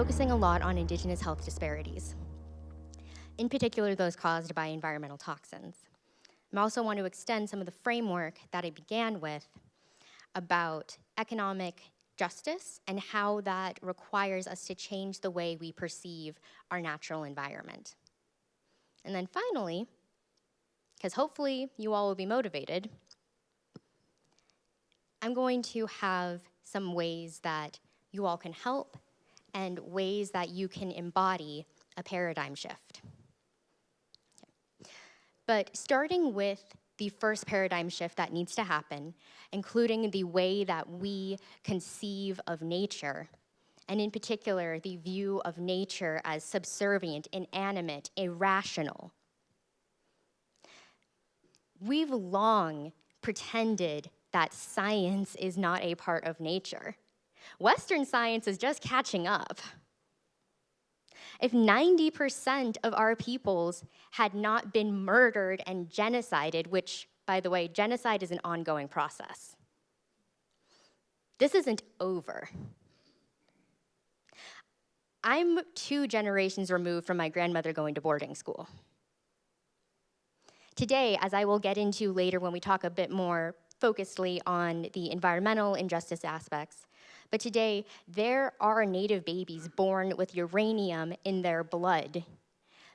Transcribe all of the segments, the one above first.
focusing a lot on Indigenous health disparities, in particular those caused by environmental toxins. I also want to extend some of the framework that I began with about economic justice and how that requires us to change the way we perceive our natural environment. And then finally, because hopefully you all will be motivated, I'm going to have some ways that you all can help and ways that you can embody a paradigm shift. But starting with the first paradigm shift that needs to happen, including the way that we conceive of nature, and in particular, the view of nature as subservient, inanimate, irrational. We've long pretended that science is not a part of nature. Western science is just catching up. If 90% of our peoples had not been murdered and genocided, which, by the way, genocide is an ongoing process, this isn't over. I'm 2 generations removed from my grandmother going to boarding school. Today, as I will get into later when we talk a bit more focusedly on the environmental injustice aspects, but today, there are Native babies born with uranium in their blood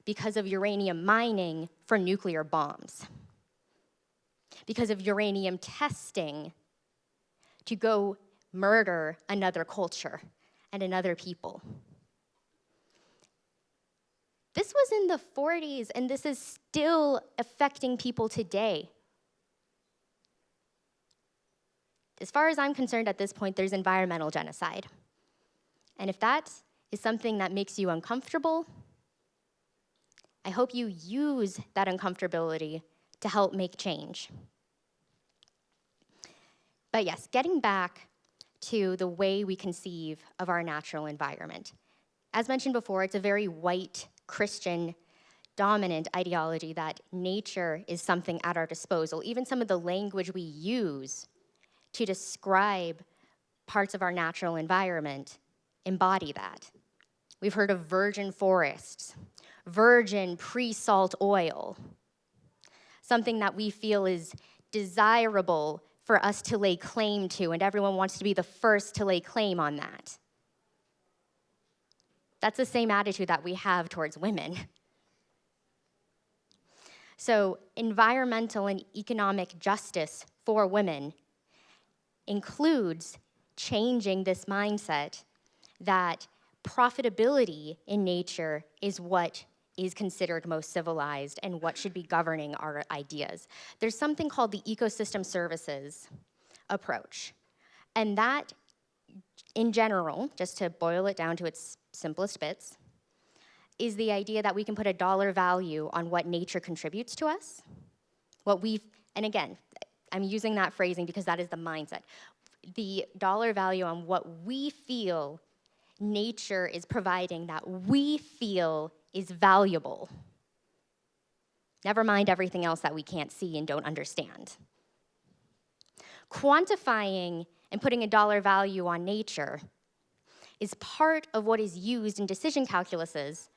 because of uranium mining for nuclear bombs, because of uranium testing to go murder another culture and another people. This was in the 40s, and this is still affecting people today. As far as I'm concerned at this point, there's environmental genocide. And if that is something that makes you uncomfortable, I hope you use that uncomfortability to help make change. But yes, getting back to the way we conceive of our natural environment. As mentioned before, it's a very white, Christian, dominant ideology that nature is something at our disposal. Even some of the language we use to describe parts of our natural environment embody that. We've heard of virgin forests, virgin pre-salt oil, something that we feel is desirable for us to lay claim to, and everyone wants to be the first to lay claim on that. That's the same attitude that we have towards women. So environmental and economic justice for women includes changing this mindset that profitability in nature is what is considered most civilized and what should be governing our ideas. There's something called the ecosystem services approach. And that, in general, just to boil it down to its simplest bits, is the idea that we can put a dollar value on what nature contributes to us. And again, I'm using that phrasing because that is the mindset. The dollar value on what we feel nature is providing that we feel is valuable. Never mind everything else that we can't see and don't understand. Quantifying and putting a dollar value on nature is part of what is used in decision calculuses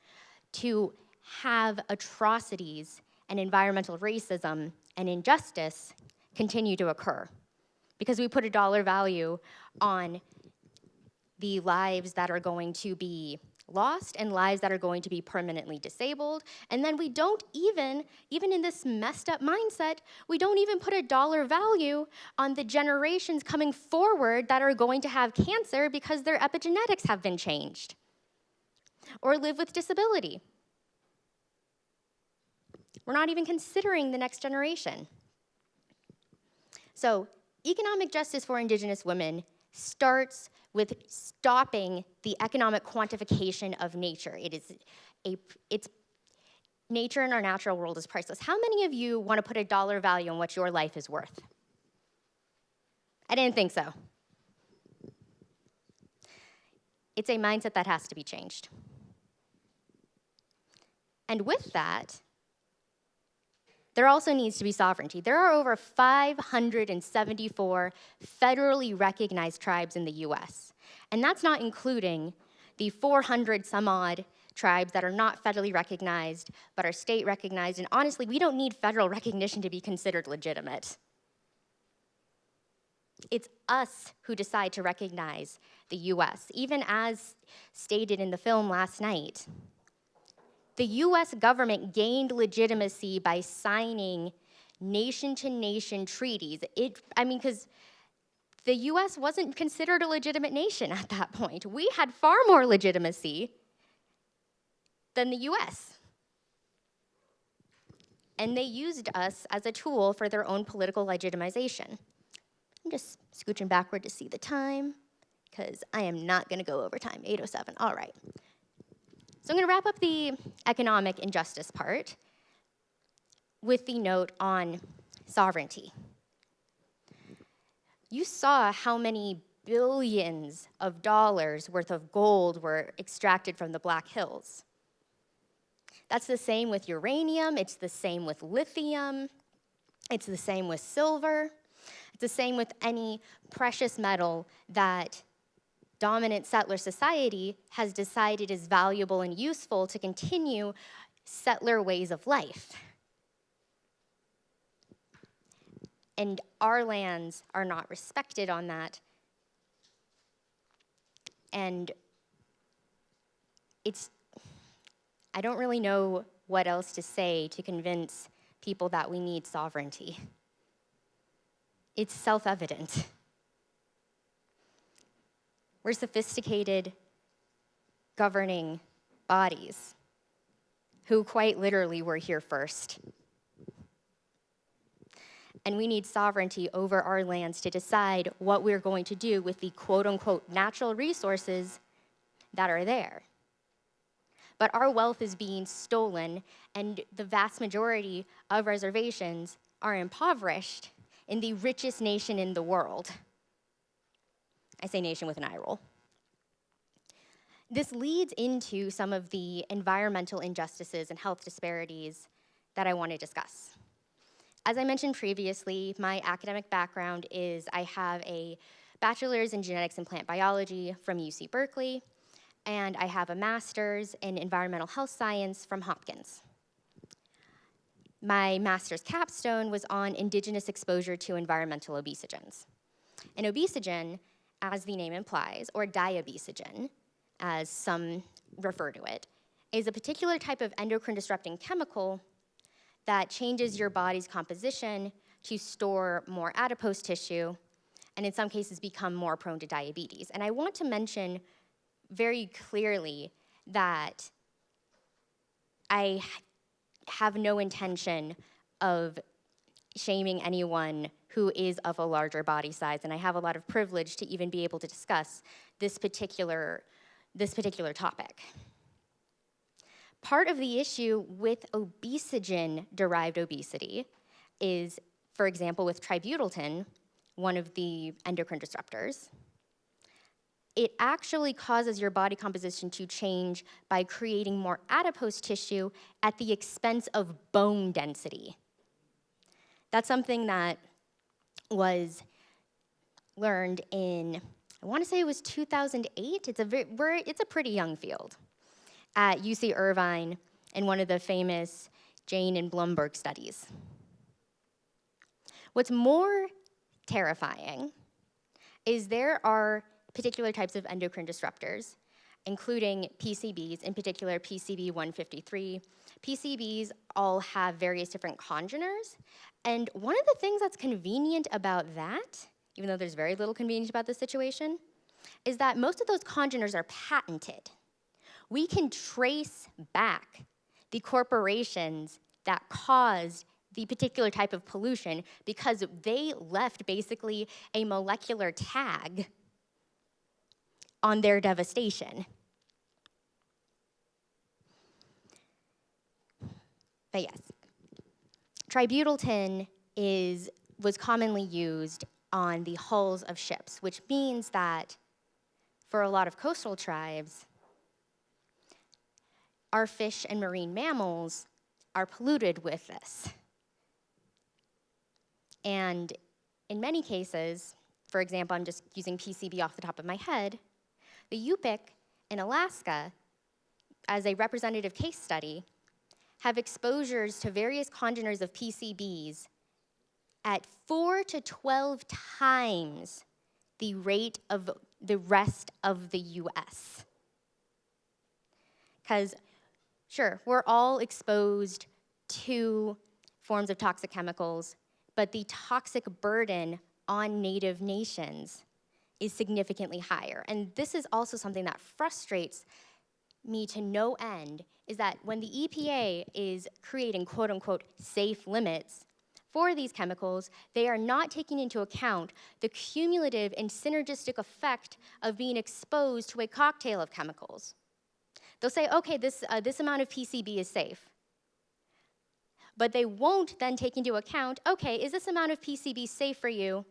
to have atrocities and environmental racism and injustice continue to occur. Because we put a dollar value on the lives that are going to be lost and lives that are going to be permanently disabled. And then we don't even in this messed up mindset, we don't even put a dollar value on the generations coming forward that are going to have cancer because their epigenetics have been changed or live with disability. We're not even considering the next generation. So economic justice for Indigenous women starts with stopping the economic quantification of nature. Nature in our natural world is priceless. How many of you want to put a dollar value on what your life is worth? I didn't think so. It's a mindset that has to be changed. And with that, there also needs to be sovereignty. There are over 574 federally recognized tribes in the US, and that's not including the 400 some odd tribes that are not federally recognized, but are state recognized. And honestly, we don't need federal recognition to be considered legitimate. It's us who decide to recognize the US. Even as stated in the film last night, the US government gained legitimacy by signing nation-to-nation treaties. Because the US wasn't considered a legitimate nation at that point. We had far more legitimacy than the US. And they used us as a tool for their own political legitimization. I'm just scooching backward to see the time, because I am not going to go over time. 8:07, all right. So I'm going to wrap up the economic injustice part with the note on sovereignty. You saw how many billions of dollars worth of gold were extracted from the Black Hills. That's the same with uranium, it's the same with lithium, it's the same with silver, it's the same with any precious metal that dominant settler society has decided is valuable and useful to continue settler ways of life. And our lands are not respected on that. And I don't really know what else to say to convince people that we need sovereignty. It's self-evident. We're sophisticated governing bodies who quite literally were here first. And we need sovereignty over our lands to decide what we're going to do with the quote-unquote natural resources that are there. But our wealth is being stolen, and the vast majority of reservations are impoverished in the richest nation in the world. I say nation with an eye roll. This leads into some of the environmental injustices and health disparities that I want to discuss. As I mentioned previously, my academic background is I have a bachelor's in genetics and plant biology from UC Berkeley, and I have a master's in environmental health science from Hopkins. My master's capstone was on indigenous exposure to environmental obesogens. An obesogen, as the name implies, or diabesogen, as some refer to it, is a particular type of endocrine disrupting chemical that changes your body's composition to store more adipose tissue, and in some cases become more prone to diabetes. And I want to mention very clearly that I have no intention of shaming anyone who is of a larger body size, and I have a lot of privilege to even be able to discuss this particular topic. Part of the issue with obesogen-derived obesity is, for example, with tributyltin, one of the endocrine disruptors, it actually causes your body composition to change by creating more adipose tissue at the expense of bone density. That's something that was learned in, I want to say it was 2008. It's a pretty young field at UC Irvine in one of the famous Jane and Blumberg studies. What's more terrifying is there are particular types of endocrine disruptors, including PCBs, in particular PCB 153. PCBs all have various different congeners, and one of the things that's convenient about that, even though there's very little convenience about this situation, is that most of those congeners are patented. We can trace back the corporations that caused the particular type of pollution because they left basically a molecular tag on their devastation. But yes, tributyltin was commonly used on the hulls of ships, which means that for a lot of coastal tribes, our fish and marine mammals are polluted with this. And in many cases, for example, I'm just using PCB off the top of my head, the Yupik in Alaska, as a representative case study, have exposures to various congeners of PCBs at 4 to 12 times the rate of the rest of the US. Because, sure, we're all exposed to forms of toxic chemicals, but the toxic burden on Native nations is significantly higher. And this is also something that frustrates me to no end, is that when the EPA is creating quote unquote safe limits for these chemicals, they are not taking into account the cumulative and synergistic effect of being exposed to a cocktail of chemicals. They'll say, okay, this amount of PCB is safe. But they won't then take into account, okay, is this amount of PCB safe for you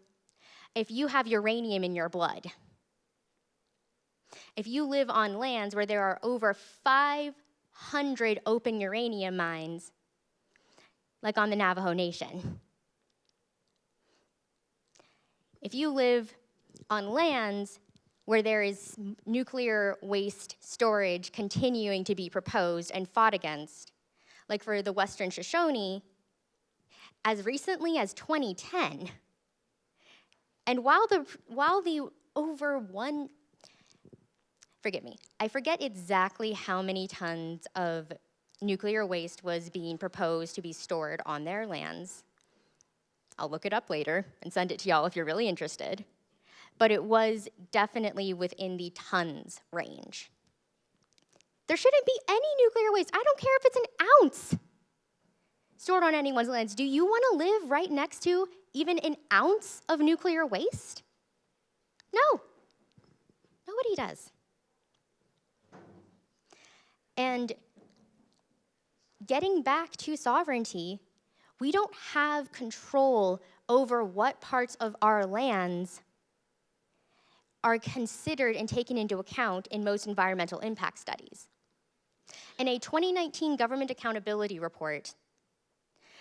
if you have uranium in your blood? If you live on lands where there are over 500 open uranium mines, like on the Navajo Nation. If you live on lands where there is nuclear waste storage continuing to be proposed and fought against, like for the Western Shoshone, as recently as 2010, and while the over one, forgive me, I forget exactly how many tons of nuclear waste was being proposed to be stored on their lands. I'll look it up later and send it to y'all if you're really interested. But it was definitely within the tons range. There shouldn't be any nuclear waste. I don't care if it's an ounce stored on anyone's lands. Do you want to live right next to even an ounce of nuclear waste? No. Nobody does. And getting back to sovereignty, we don't have control over what parts of our lands are considered and taken into account in most environmental impact studies. In a 2019 government accountability report,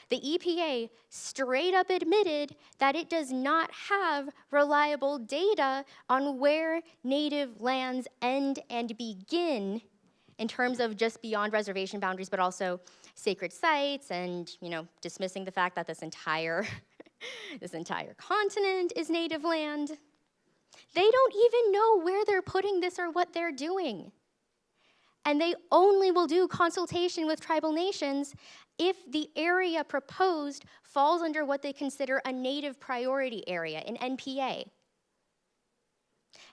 the EPA straight up admitted that it does not have reliable data on where native lands end and begin in terms of just beyond reservation boundaries, but also sacred sites and, dismissing the fact that this entire continent is native land. They don't even know where they're putting this or what they're doing. And they only will do consultation with tribal nations if the area proposed falls under what they consider a native priority area, an NPA.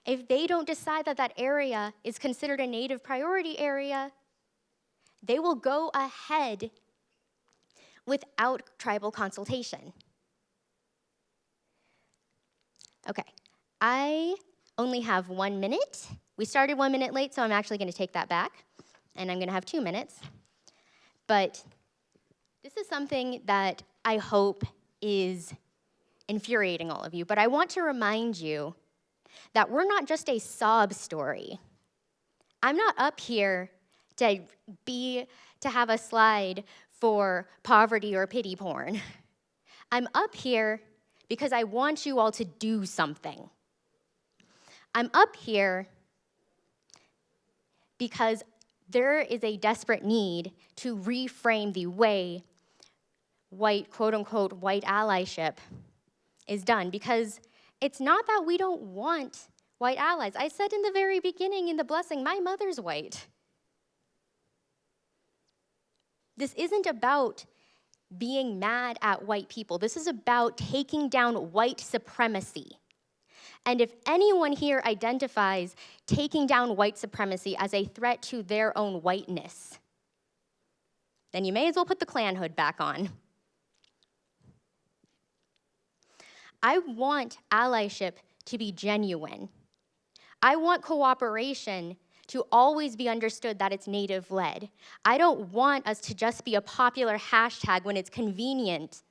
If they don't decide that that area is considered a native priority area, they will go ahead without tribal consultation. Okay, I only have 1 minute. We started 1 minute late, so I'm actually going to take that back, and I'm going to have 2 minutes. But this is something that I hope is infuriating all of you, but I want to remind you that we're not just a sob story. I'm not up here to have a slide for poverty or pity porn. I'm up here because I want you all to do something. I'm up here because there is a desperate need to reframe the way white, quote unquote, white allyship is done, because it's not that we don't want white allies. I said in the very beginning in the blessing, my mother's white. This isn't about being mad at white people. This is about taking down white supremacy. And if anyone here identifies taking down white supremacy as a threat to their own whiteness, then you may as well put the Klan hood back on. I want allyship to be genuine. I want cooperation to always be understood that it's Native-led. I don't want us to just be a popular hashtag when it's convenient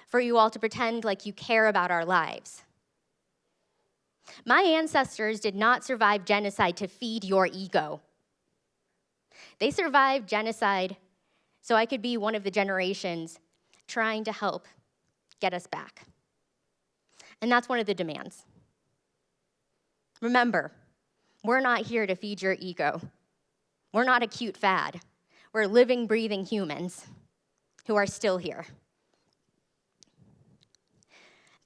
for you all to pretend like you care about our lives. My ancestors did not survive genocide to feed your ego. They survived genocide so I could be one of the generations trying to help get us back. And that's one of the demands. Remember, We're not here to feed your ego. We're not a cute fad. We're living, breathing humans who are still here.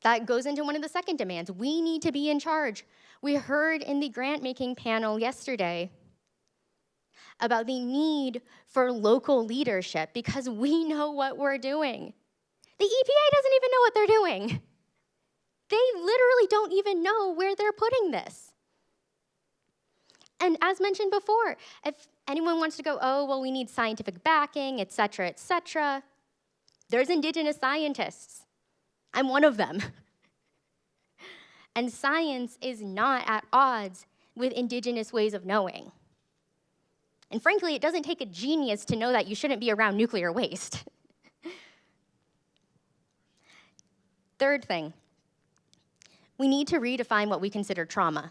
That goes into one of the second demands. We need to be in charge. We heard in the grant-making panel yesterday about the need for local leadership because we know what we're doing. The EPA doesn't even know what they're doing. They literally don't even know where they're putting this. And as mentioned before, if anyone wants to go, oh, well, we need scientific backing, et cetera, there's Indigenous scientists. I'm one of them. And science is not at odds with Indigenous ways of knowing. And frankly, it doesn't take a genius to know that you shouldn't be around nuclear waste. Third thing, we need to redefine what we consider trauma.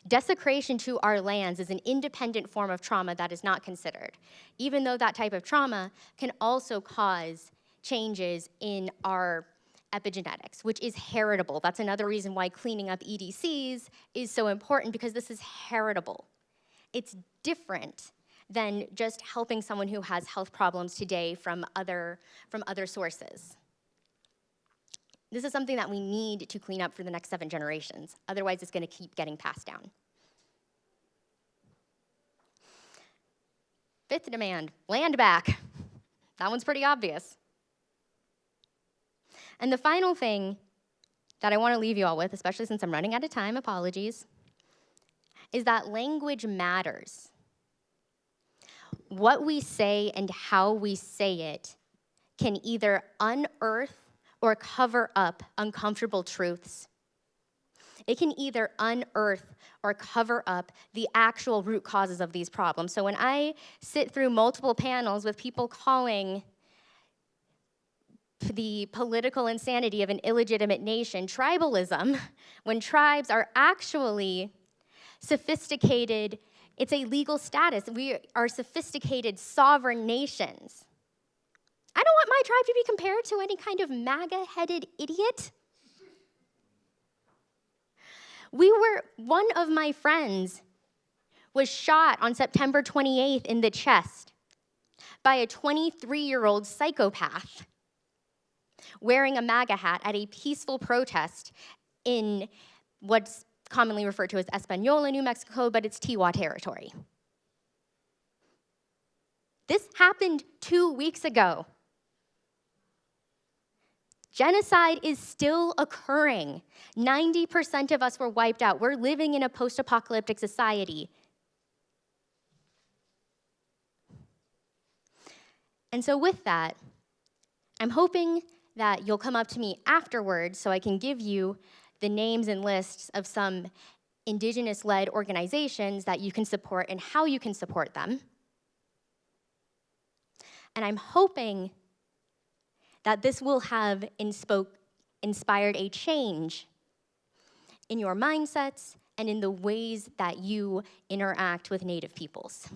Desecration to our lands is an independent form of trauma that is not considered, even though that type of trauma can also cause changes in our epigenetics, which is heritable. That's another reason why cleaning up EDCs is so important, because this is heritable. It's different than just helping someone who has health problems today from other sources. This is something that we need to clean up for the next 7 generations. Otherwise, it's going to keep getting passed down. Fifth demand, land back. That one's pretty obvious. And the final thing that I want to leave you all with, especially since I'm running out of time, apologies, is that language matters. What we say and how we say it can either unearth or cover up uncomfortable truths. It can either unearth or cover up the actual root causes of these problems. So when I sit through multiple panels with people calling the political insanity of an illegitimate nation tribalism, when tribes are actually sophisticated, it's a legal status. We are sophisticated sovereign nations. I don't want my tribe to be compared to any kind of MAGA-headed idiot. One of my friends was shot on September 28th in the chest by a 23-year-old psychopath wearing a MAGA hat at a peaceful protest in what's commonly referred to as Española, New Mexico, but it's Tiwa territory. This happened 2 weeks ago. Genocide is still occurring. 90% of us were wiped out. We're living in a post-apocalyptic society. And so with that, I'm hoping that you'll come up to me afterwards so I can give you the names and lists of some Indigenous-led organizations that you can support and how you can support them. And I'm hoping that this will have inspired a change in your mindsets and in the ways that you interact with Native peoples.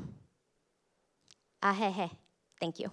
Ahehe. Thank you.